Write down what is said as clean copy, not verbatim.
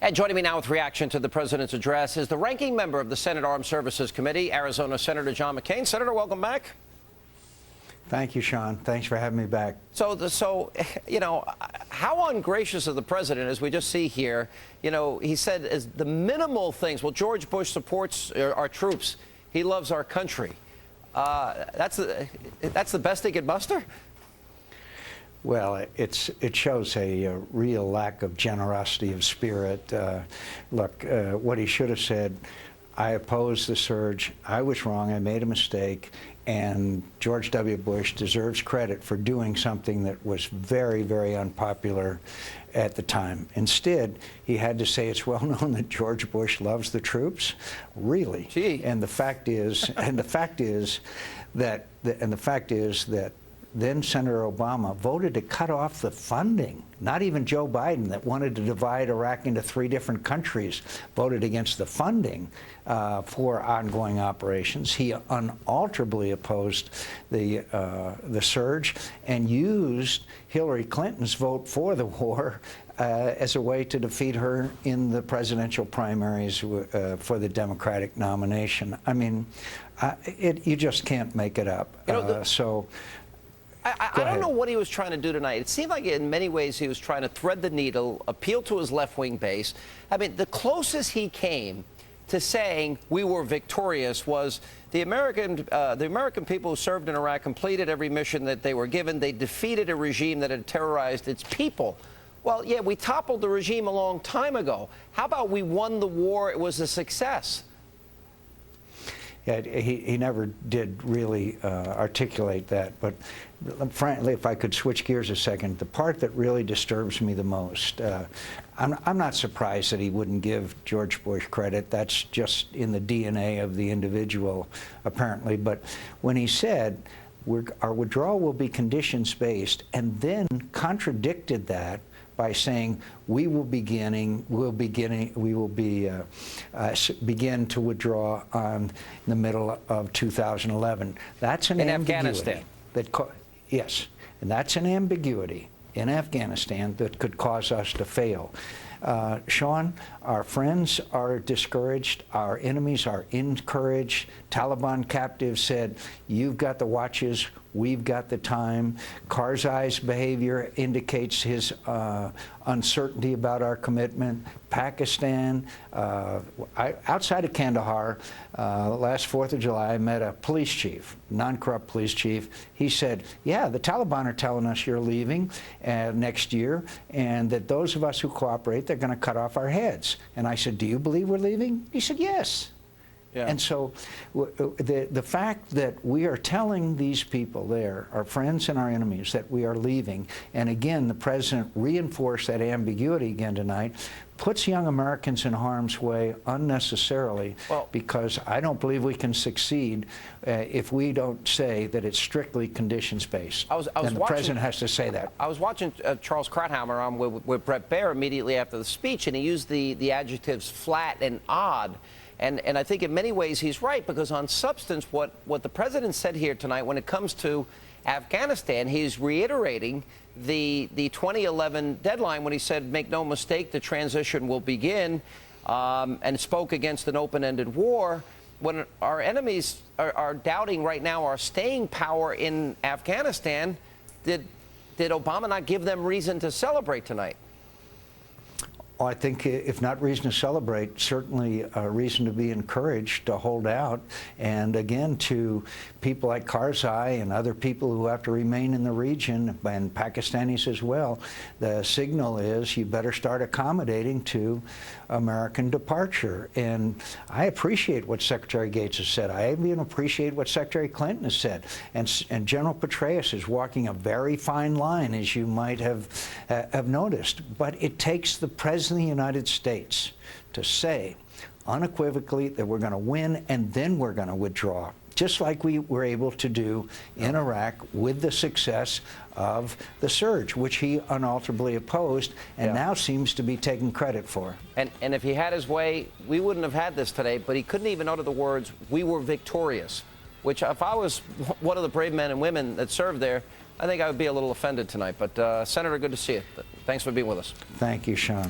And joining me now with reaction to the president's address is the ranking member of the Senate Armed Services Committee, Arizona Senator John McCain. Senator, welcome back. Thank you, Sean. Thanks for having me back. So, you know, how ungracious of the president, as we just see here, you know, he said as the minimal things. Well, George Bush supports our troops. He loves our country. That's the best he could muster? Well, it shows a real lack of generosity of spirit. Look, what he should have said, I oppose the surge. I was wrong. I made a mistake. And George W. Bush deserves credit for doing something that was very, very unpopular at the time. Instead, he had to say it's well known that George Bush loves the troops. Really? Gee. And the fact is that then Senator Obama voted to cut off the funding. Not even Joe Biden, that wanted to divide Iraq into 3 different countries, voted against the funding for ongoing operations. He unalterably opposed the surge and used Hillary Clinton's vote for the war as a way to defeat her in the presidential primaries for the Democratic nomination. I mean, you just can't make it up. You know, I don't know ahead. what he was trying to do tonight. It seemed like in many ways he was trying to thread the needle, appeal to his left-wing base. I mean, the closest he came to saying we were victorious was the American people who served in Iraq completed every mission that they were given. They defeated a regime that had terrorized its people. Well, yeah, we toppled the regime a long time ago. How about we won the war? It was a success. Yeah, he never did really articulate that. But frankly, if I could switch gears a second, the part that really disturbs me the most, I'm not surprised that he wouldn't give George Bush credit. That's just in the DNA of the individual, apparently. But when he said, our withdrawal will be conditions-based, and then contradicted that by saying we will begin to withdraw in the middle of 2011. That's an ambiguity. Afghanistan. Yes, and that's an ambiguity in Afghanistan that could cause us to fail. Sean, our friends are discouraged. Our enemies are encouraged. Taliban captives said, you've got the watches, we've got the time. Karzai's behavior indicates his uncertainty about our commitment. Pakistan, outside of Kandahar, last 4th of July, I met a police chief, non-corrupt police chief. He said, yeah, the Taliban are telling us you're leaving next year, and that those of us who cooperate, they're going to cut off our heads. And I said, do you believe we're leaving? He said, yes. Yeah. And so the fact that we are telling these people there, our friends and our enemies, that we are leaving, and again, the president reinforced that ambiguity again tonight, puts young Americans in harm's way unnecessarily, because I don't believe we can succeed if we don't say that it's strictly conditions-based. And the president has to say that. I was watching Charles Krauthammer on with Bret Baier immediately after the speech, and he used the adjectives flat and odd. And I think in many ways he's right, because on substance, what the president said here tonight when it comes to Afghanistan, he's reiterating the 2011 deadline when he said, make no mistake, the transition will begin, and spoke against an open-ended war. When our enemies are doubting right now our staying power in Afghanistan, did Obama not give them reason to celebrate tonight? Well, I think if not reason to celebrate, certainly a reason to be encouraged to hold out. And again, to people like Karzai and other people who have to remain in the region, and Pakistanis as well, the signal is you better start accommodating to American departure. And I appreciate what Secretary Gates has said. I even appreciate what Secretary Clinton has said. And General Petraeus is walking a very fine line, as you might have noticed. But it takes the President of the United States to say unequivocally that we're going to win, and then we're going to withdraw, just like we were able to do in Iraq with the success of the surge, which he unalterably opposed and now seems to be taking credit for. And if he had his way, we wouldn't have had this today, but he couldn't even utter the words, we were victorious, which if I was one of the brave men and women that served there, I think I would be a little offended tonight. But Senator, good to see you. Thanks for being with us. Thank you, Sean.